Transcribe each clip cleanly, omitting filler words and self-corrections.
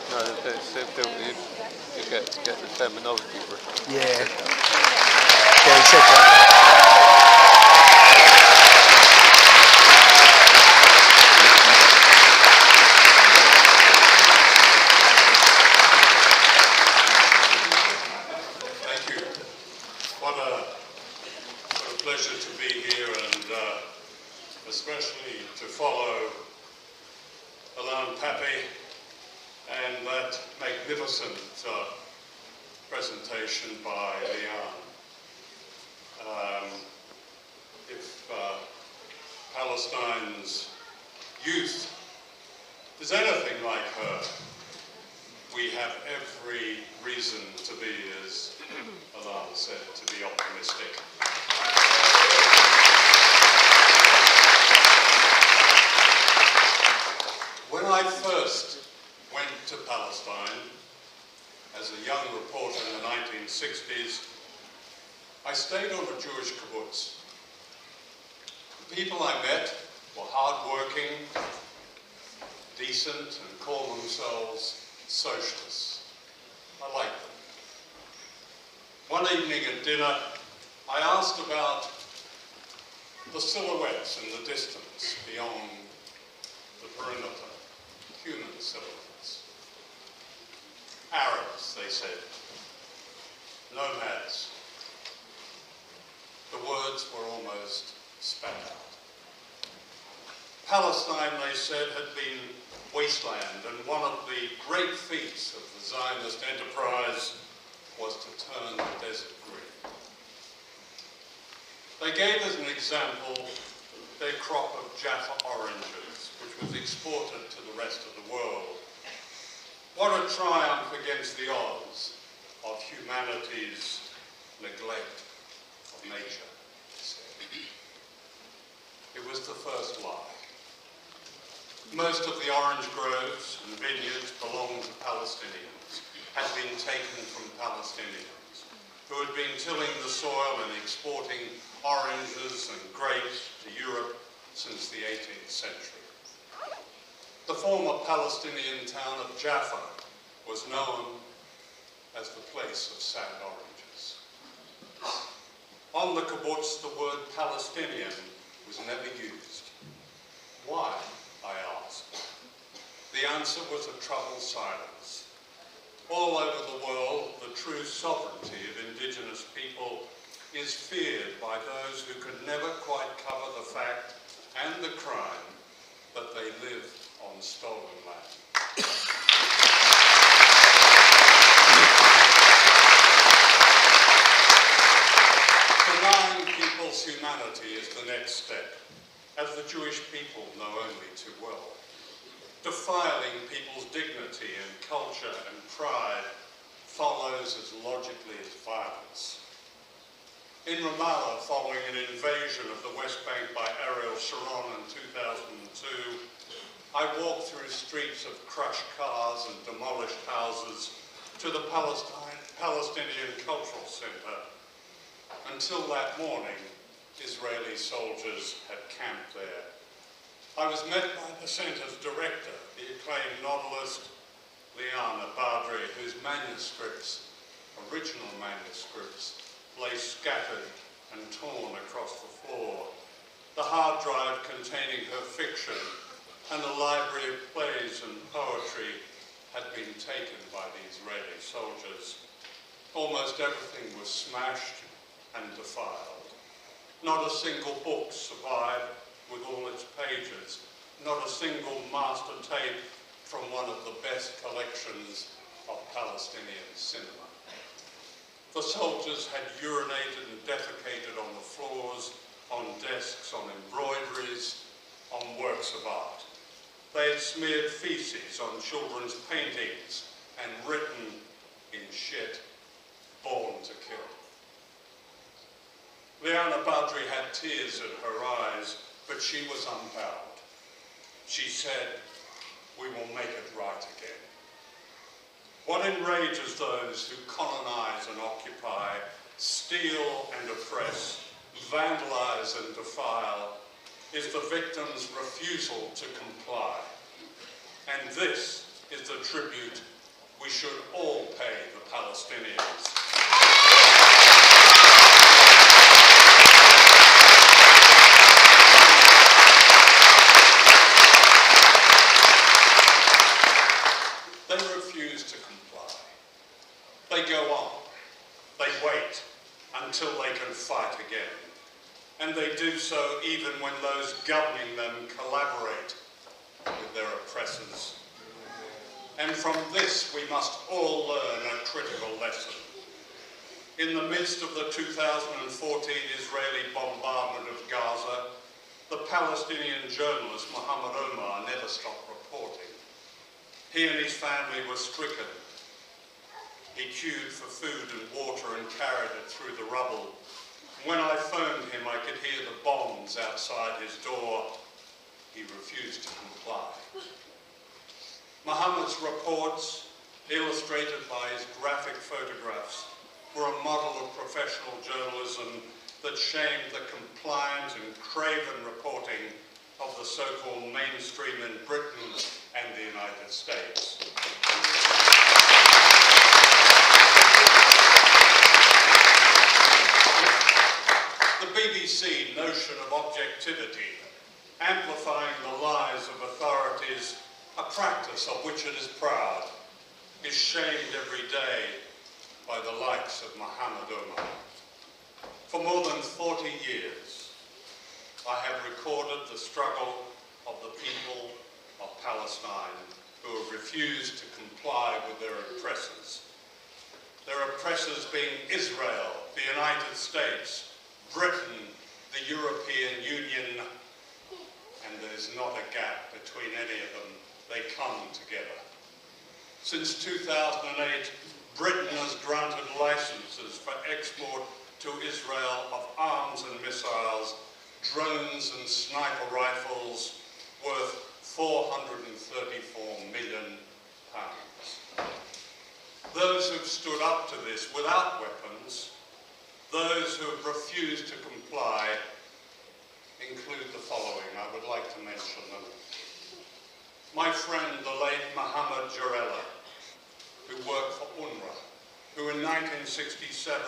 No, you get the terminology right. Yeah. Yeah, he said that. Thank you. What a pleasure to be here, and especially to follow Alain Pape and that magnificent presentation by Leon. If Palestine's youth is anything like her, we have every reason to be, as Alain said, to be optimistic. When I first went to Palestine as a young reporter in the 1960s, I stayed on a Jewish kibbutz. The people I met were hardworking, decent, and called themselves socialists. I liked them. One evening at dinner, I asked about the silhouettes in the distance beyond the perimeter, human silhouettes. Arabs, they said. Nomads. The words were almost spat out. Palestine, they said, had been wasteland, and one of the great feats of the Zionist enterprise was to turn the desert green. They gave as an example their crop of Jaffa oranges, which was exported to the rest of the world. What a triumph against the odds of humanity's neglect of nature, they said. It was the first lie. Most of the orange groves and vineyards belonged to Palestinians, had been taken from Palestinians, who had been tilling the soil and exporting oranges and grapes to Europe since the 18th century. The former Palestinian town of Jaffa was known as the place of sad oranges. On the kibbutz, the word Palestinian was never used. Why, I asked. The answer was a troubled silence. All over the world, the true sovereignty of indigenous people is feared by those who could never quite cover the fact and the crime that they live on stolen land. Denying people's humanity is the next step, as the Jewish people know only too well. Defiling people's dignity and culture and pride follows as logically as violence. In Ramallah, following an invasion of the West Bank by Ariel Sharon in 2002, I walked through streets of crushed cars and demolished houses to the Palestinian Cultural Center. Until that morning, Israeli soldiers had camped there. I was met by the center's director, the acclaimed novelist Liana Badri, whose manuscripts, original manuscripts, lay scattered and torn across the floor. The hard drive containing her fiction and a library of plays and poetry had been taken by the Israeli soldiers. Almost everything was smashed and defiled. Not a single book survived with all its pages, not a single master tape from one of the best collections of Palestinian cinema. The soldiers had urinated and defecated on the floors, on desks, on embroideries, on works of art. They had smeared feces on children's paintings and written in shit, born to kill. Liana Badri had tears in her eyes, but she was unbowed. She said, "We will make it right again." What enrages those who colonize and occupy, steal and oppress, vandalize and defile, is the victim's refusal to comply. And this is the tribute we should all pay the Palestinians. They refuse to comply. They go on. They wait until they can fight again. And they do so even when those governing them collaborate with their oppressors. And from this we must all learn a critical lesson. In the midst of the 2014 Israeli bombardment of Gaza, the Palestinian journalist Mohammed Omar never stopped reporting. He and his family were stricken. He queued for food and water and carried it through the rubble. When I phoned him, I could hear the bombs outside his door. He refused to comply. Mohammed's reports, illustrated by his graphic photographs, were a model of professional journalism that shamed the compliant and craven reporting of the so-called mainstream in Britain and the United States. The BBC notion of objectivity, amplifying the lies of authorities, a practice of which it is proud, is shamed every day by the likes of Mohammed Omar. For more than 40 years, I have recorded the struggle of the people of Palestine who have refused to comply with their oppressors. Their oppressors being Israel, the United States, Britain, the European Union, and there's not a gap between any of them. They come together. Since 2008, Britain has granted licenses for export to Israel of arms and missiles, drones and sniper rifles worth £434 million. Those who've stood up to this without weapons, those who have refused to comply, include the following. I would like to mention them. My friend, the late Mohammed Jarella, who worked for UNRWA, who in 1967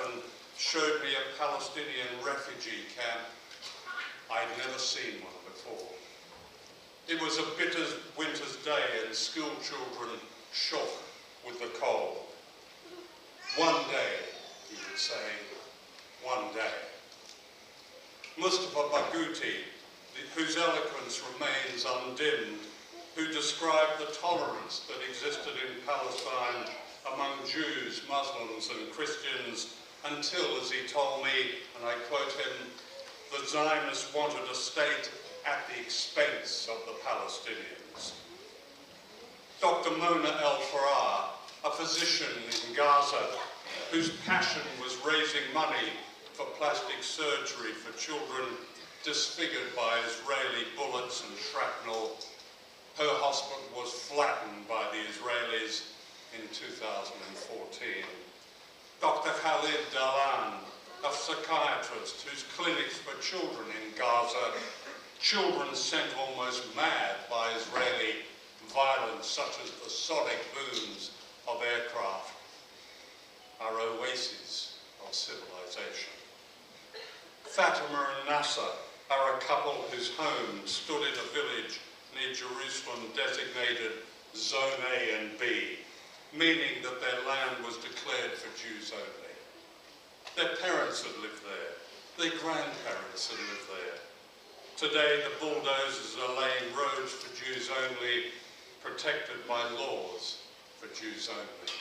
showed me a Palestinian refugee camp. I'd never seen one before. It was a bitter winter's day and school children shook with the cold. One day, he would say, one day. Mustafa Barghouti, whose eloquence remains undimmed, who described the tolerance that existed in Palestine among Jews, Muslims and Christians until, as he told me, and I quote him, the Zionists wanted a state at the expense of the Palestinians. Dr. Mona El-Farah, a physician in Gaza, whose passion was raising money for plastic surgery for children disfigured by Israeli bullets and shrapnel. Her hospital was flattened by the Israelis in 2014. Dr. Khalid Dalan, a psychiatrist whose clinics for children in Gaza, children sent almost mad by Israeli violence such as the sonic booms of aircraft, are oases of civilization. Fatima and Nasser are a couple whose home stood in a village near Jerusalem designated Zone A and B, meaning that their land was declared for Jews only. Their parents had lived there. Their grandparents had lived there. Today the bulldozers are laying roads for Jews only, protected by laws for Jews only.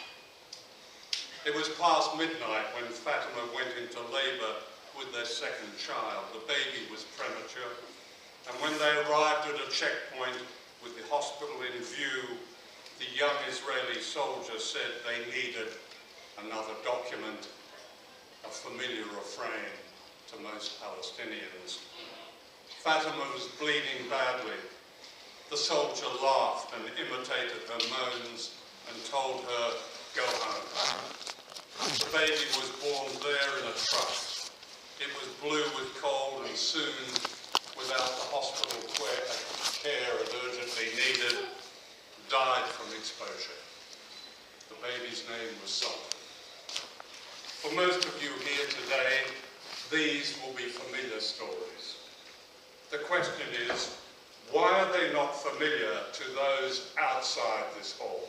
It was past midnight when Fatima went into labour with their second child. The baby was premature, and when they arrived at a checkpoint with the hospital in view, the young Israeli soldier said they needed another document, a familiar refrain to most Palestinians. Fatima was bleeding badly. The soldier laughed and imitated her moans and told her, go home. The baby was born there in a truck. It was blue with cold and soon, without the hospital care it urgently needed, died from exposure. The baby's name was Solomon. For most of you here today, these will be familiar stories. The question is, why are they not familiar to those outside this hall?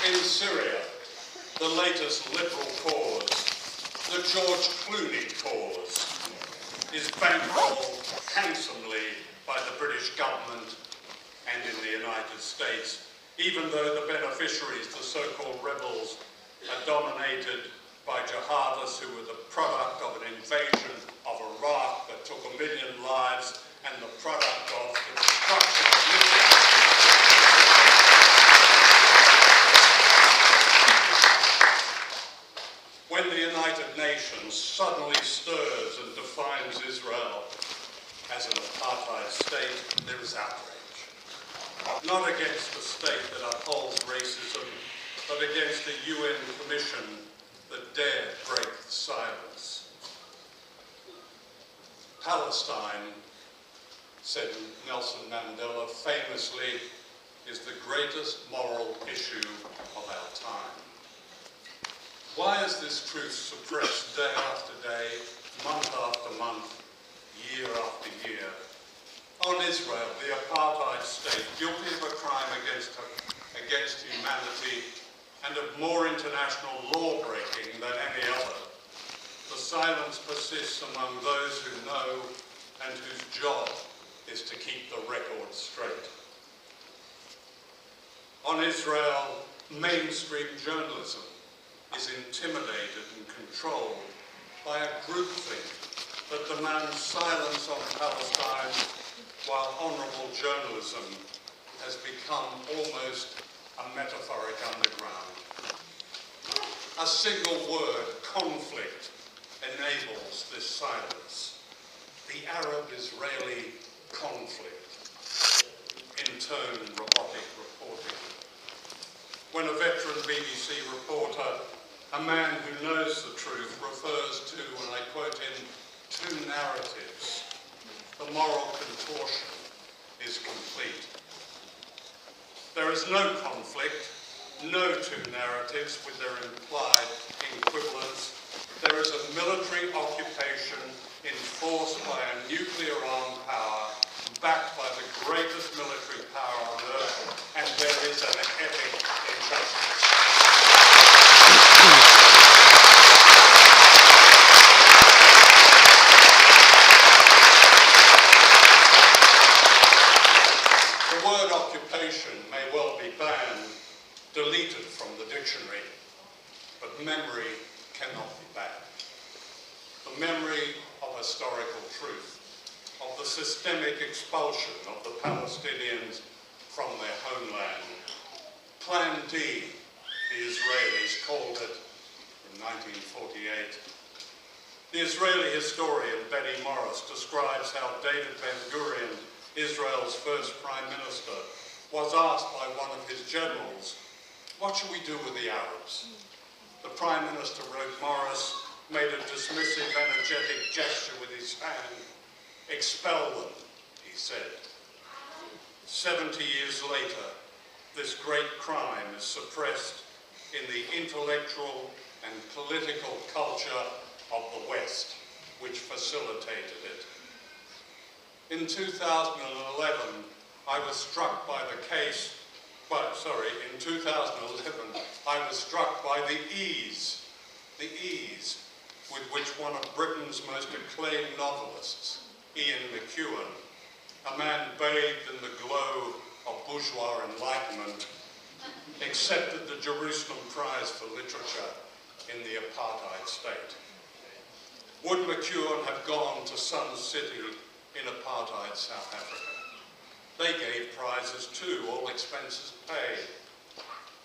In Syria, the latest liberal cause, the George Clooney cause, is bankrolled handsomely by the British government and in the United States, even though the beneficiaries, the so-called rebels, are dominated by jihadists who were the product of an invasion of Iraq that took 1 million lives and the product of the destruction of Libya. When the United Nations suddenly stirs and defines Israel as an apartheid state, there is outrage. Not against the state that upholds racism, but against the UN Commission that dared break the silence. Palestine, said Nelson Mandela famously, is the greatest moral issue of our time. Why is this truth suppressed day after day, month after month, year after year? On Israel, the apartheid state, guilty of a crime against humanity and of more international law breaking than any other, the silence persists among those who know and whose job is to keep the record straight. On Israel, mainstream journalism is intimidated and controlled by a groupthink that demands silence on Palestine, while honourable journalism has become almost a metaphoric underground. A single word, conflict, enables this silence. The Arab-Israeli conflict, in turn robotic reporting. When a veteran BBC reporter, a man who knows the truth, refers to, and I quote him, two narratives, the moral contortion is complete. There is no conflict, no two narratives with their implied equivalence. There is a military occupation enforced by a nuclear-armed power, backed by the greatest military power on earth, and there is an epic injustice. The word occupation may well be banned, deleted from the dictionary, but memory cannot be banned. The memory of historical truth, of the systemic expulsion of the Palestinians from their homeland. Plan D, the Israelis called it in 1948. The Israeli historian Benny Morris describes how David Ben-Gurion, Israel's first prime minister, was asked by one of his generals, "What should we do with the Arabs?" The prime minister, wrote Morris, made a dismissive, energetic gesture with his hand. "Expel them," he said. 70 years later, this great crime is suppressed in the intellectual and political culture of the West, which facilitated it. In 2011, I was struck by the case, in 2011, I was struck by the ease with which one of Britain's most acclaimed novelists, Ian McEwan, a man bathed in the glow of bourgeois enlightenment, accepted the Jerusalem Prize for Literature in the apartheid state. Would McEwan have gone to Sun City in apartheid South Africa? They gave prizes too, all expenses paid.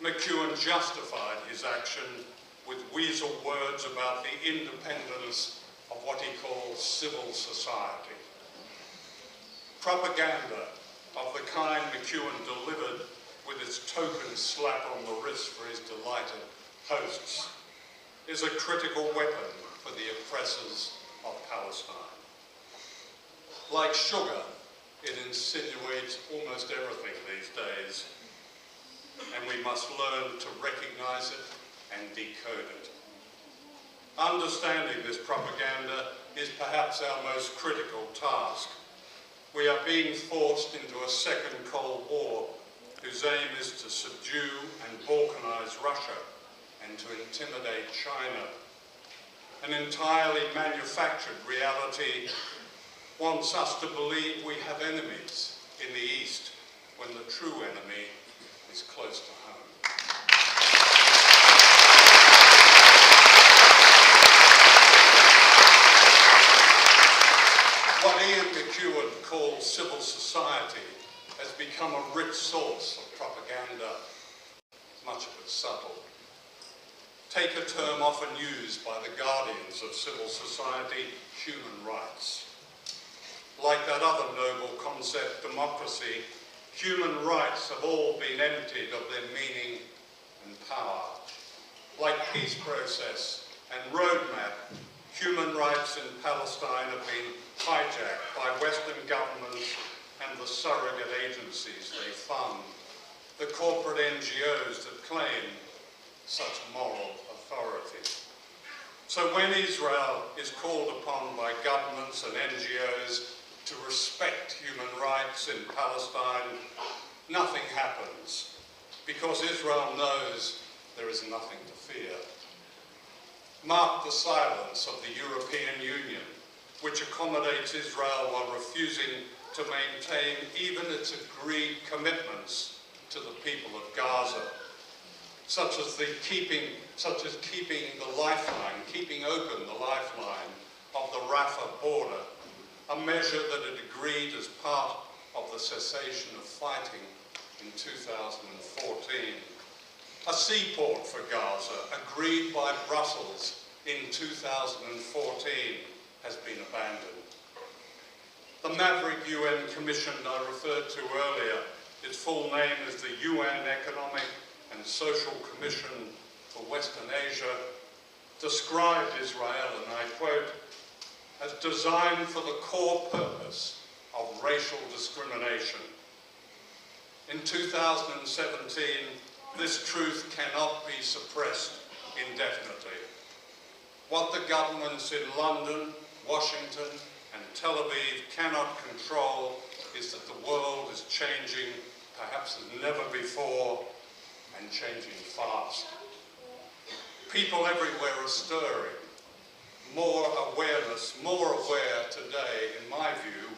McEwan justified his action with weasel words about the independence of what he called civil society. Propaganda of the kind McEwan delivered with its token slap on the wrist for his delighted hosts is a critical weapon for the oppressors of Palestine. Like sugar, it insinuates almost everything these days, and we must learn to recognize it and decode it. Understanding this propaganda is perhaps our most critical task. We are being forced into a second Cold War whose aim is to subdue and balkanize Russia and to intimidate China. An entirely manufactured reality wants us to believe we have enemies in the East when the true enemy is close to home. What Ian McEwan calls civil society has become a rich source of propaganda, much of it subtle. Take a term often used by the guardians of civil society, human rights. Like that other noble concept, democracy, human rights have all been emptied of their meaning and power. Like peace process and roadmap, human rights in Palestine have been hijacked by Western governments and the surrogate agencies they fund, the corporate NGOs that claim such moral authority. So when Israel is called upon by governments and NGOs to respect human rights in Palestine, nothing happens, because Israel knows there is nothing to fear. Mark the silence of the European Union, which accommodates Israel while refusing to maintain even its agreed commitments to the people of Gaza, such as keeping the lifeline, keeping open the lifeline of the Rafah border, a measure that it agreed as part of the cessation of fighting in 2014. A seaport for Gaza, agreed by Brussels in 2014, has been abandoned. The maverick UN Commission I referred to earlier, its full name is the UN Economic and Social Commission for Western Asia, described Israel, and I quote, as designed for the core purpose of racial discrimination. In 2017, this truth cannot be suppressed indefinitely. What the governments in London, Washington, and Tel Aviv cannot control is that the world is changing, perhaps as never before, and changing fast. People everywhere are stirring. More awareness, more aware today, in my view,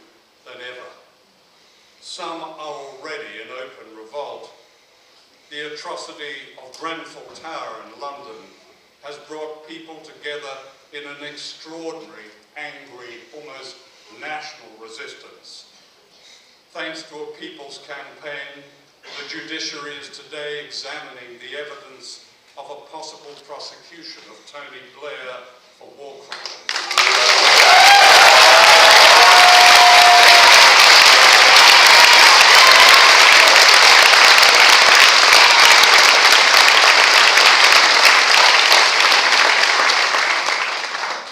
than ever. Some are already in open revolt. The atrocity of Grenfell Tower in London has brought people together in an extraordinary, angry, almost national resistance. Thanks to a people's campaign, the judiciary is today examining the evidence of a possible prosecution of Tony Blair for war crimes.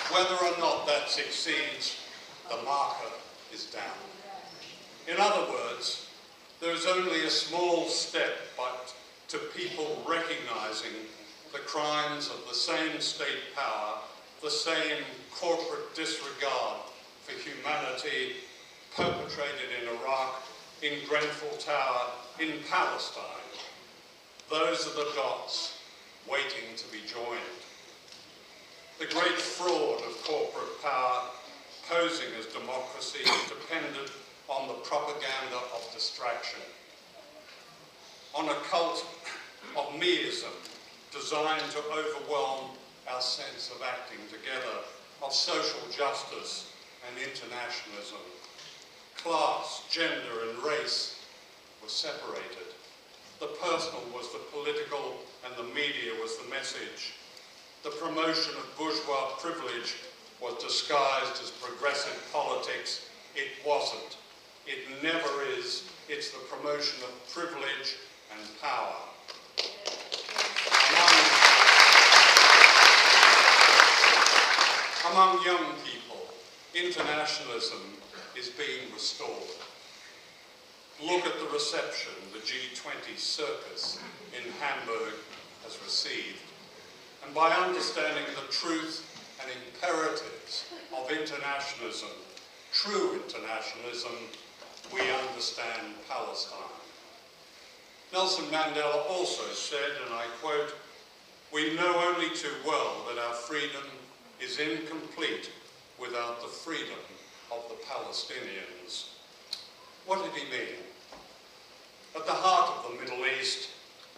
Whether or not that succeeds, the marker is down. In other words, there is only a small step to people recognizing the crimes of the same state power, the same corporate disregard for humanity perpetrated in Iraq, in Grenfell Tower, in Palestine. Those are the dots waiting to be joined. The great fraud of corporate power, posing as democracy, depended on the propaganda of distraction, on a cult of meism designed to overwhelm our sense of acting together, of social justice and internationalism. Class, gender and race were separated. The personal was the political and the media was the message. The promotion of bourgeois privilege was disguised as progressive politics. It wasn't. It never is. It's the promotion of privilege and power. Among young people, internationalism is being restored. Look at the reception the G20 circus in Hamburg has received, and by understanding the truth and imperatives of internationalism, true internationalism, we understand Palestine. Nelson Mandela also said, and I quote, "We know only too well that our freedom is incomplete without the freedom of the Palestinians." What did he mean? At the heart of the Middle East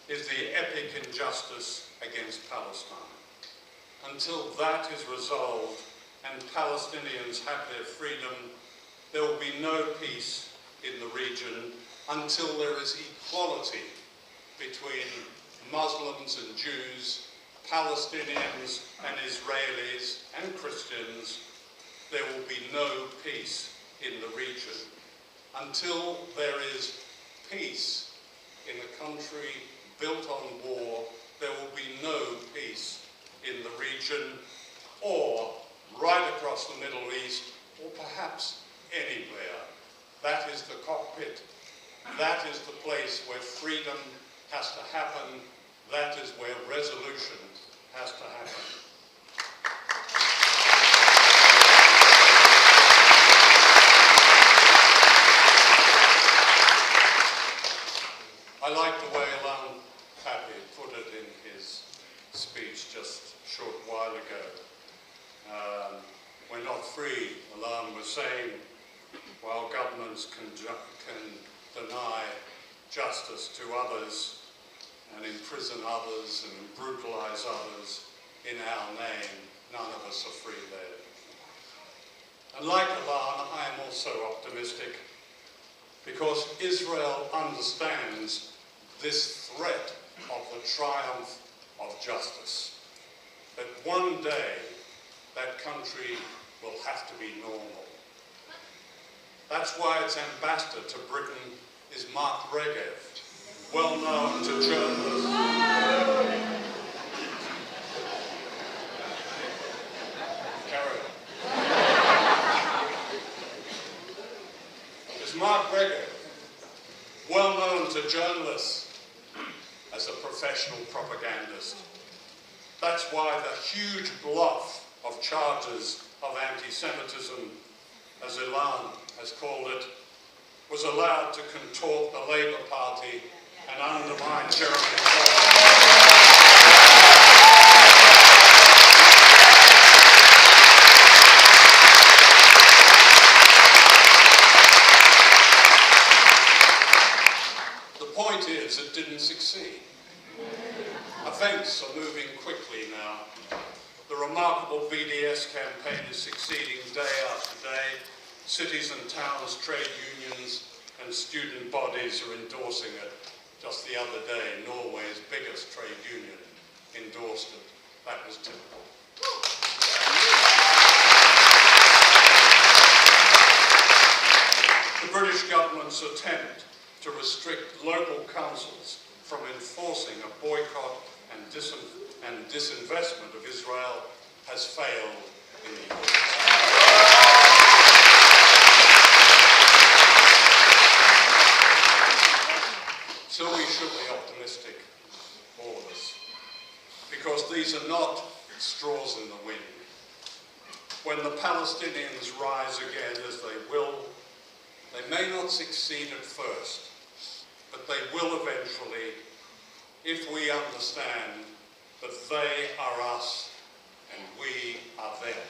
is the epic injustice against Palestine. Until that is resolved and Palestinians have their freedom, there will be no peace in the region until there is equality between Muslims and Jews, Palestinians and Israelis and Christians. There will be no peace in the region. Until there is peace in a country built on war, there will be no peace in the region, or right across the Middle East, or perhaps anywhere. That is the cockpit. That is the place where freedom has to happen. That is where resolution has to happen. I like the way Alan Pappy put it in his speech just a short while ago. We're not free, Alan was saying, while governments can deny justice to others and imprison others and brutalise others in our name. None of us are free there. And like Alan, I am also optimistic because Israel understands this threat of the triumph of justice. That one day that country will have to be normal. That's why its ambassador to Britain is Mark Regev, well known to journalists. Carry on. It's Mark Regev, well known to journalists as a professional propagandist. That's why the huge bluff of charges of anti-Semitism, as Ilan has called it, was allowed to contort the Labour Party and undermine Jeremy Corbyn. The point is, it didn't succeed. Events are moving quickly now. The remarkable BDS campaign is succeeding day after day. Cities and towns, trade unions and student bodies are endorsing it. Just the other day, Norway's biggest trade union endorsed it. That was typical. The British government's attempt to restrict local councils from enforcing a boycott and disinvestment of Israel has failed in the courts. So we should be optimistic, all of us, because these are not straws in the wind. When the Palestinians rise again, as they will, they may not succeed at first, but they will eventually, if we understand that they are us and we are them.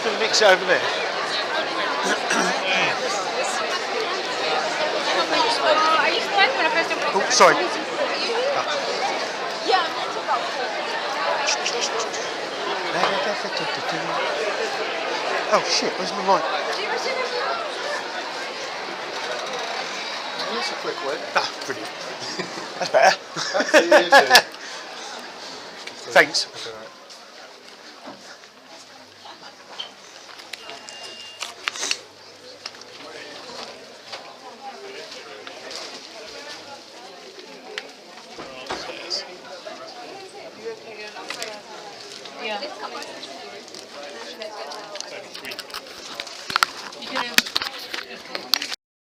Can we mix it over there? Oh, sorry. Oh shit, where's my mic? That's a quick win. Ah, brilliant. That's better. Thanks. Yeah.